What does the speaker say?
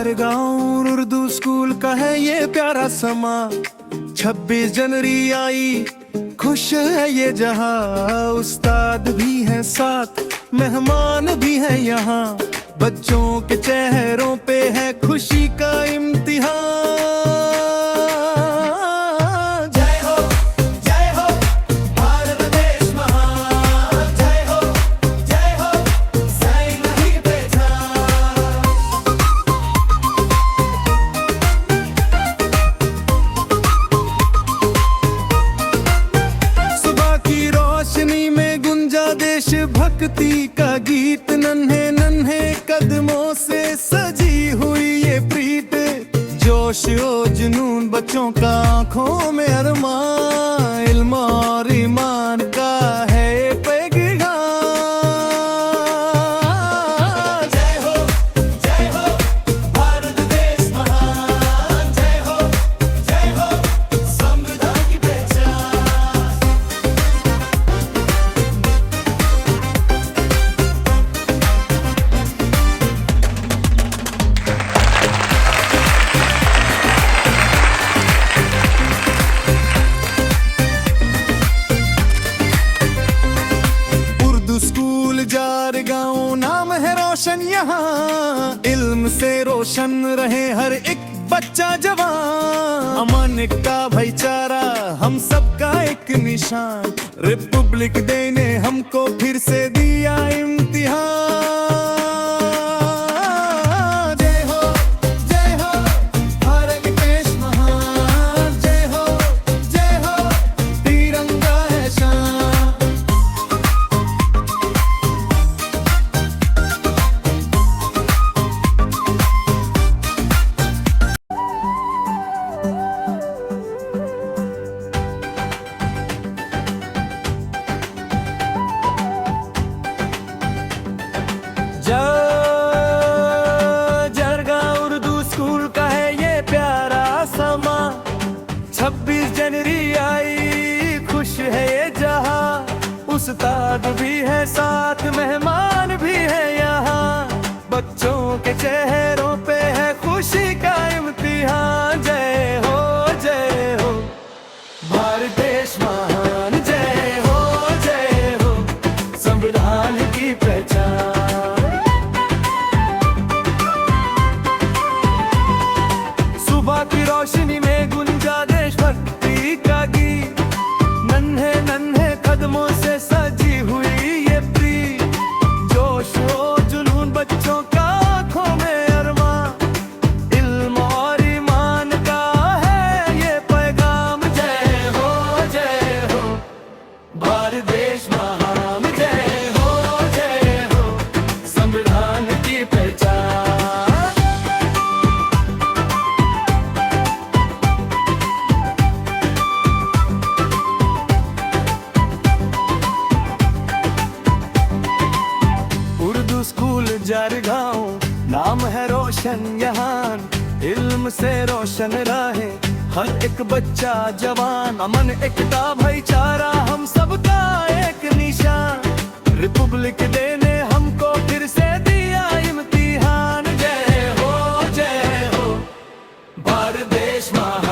जारगांव Urdu school का है ये प्यारा समा। 26 जनवरी आई, खुश है ये जहां। उस्ताद भी हैं साथ, मेहमान भी हैं यहाँ। बच्चों के चेहरों पे है खुशी का इम्तिहान। भक्ति का गीत, नन्हे नन्हे कदमों से सजी हुई ये प्रीत। जोश ओ जुनून बच्चों का, आंखों में अरमान। इल्म और ईमान का है पैगाम। जय हो भारत देश महान। जय हो संविधान की पहचान। जारगांव नाम है रोशन यहाँ। इल्म से रोशन रहे हर एक बच्चा जवान। अमन का भाईचारा हम सबका एक निशान। रिपब्लिक डे ने हमको फिर से दिया इम्तिहान। जारगांव उर्दू स्कूल का है ये प्यारा समा। 26 जनवरी आई, खुश है ये जहां। उस्ताद भी है साथ, मेहमान भी है यहाँ। बच्चों के चेहरों पे है खुशी का इम्तिहान। जय हो भारत देश महान। जय हो संविधान की पहचान। की रोशनी में गुंजा देशभक्ति का गीत। नन्हे नन्हे कदमों से सजी हुई ये प्रीत। जोश हो जुनून बच्चों का, आंखों में अरमान। इल्म और ईमान का है ये पैगाम। जय हो भारत देश महान। जय हो संविधान की पहचान। स्कूल जारगांव नाम है रोशन यहाँ। इल्म से रोशन रहे हर एक बच्चा जवान। अमन एकता भाईचारा हम सबका एक निशान। रिपब्लिक डे ने हमको फिर से दिया इम्तिहान। जय हो भारत देश महान।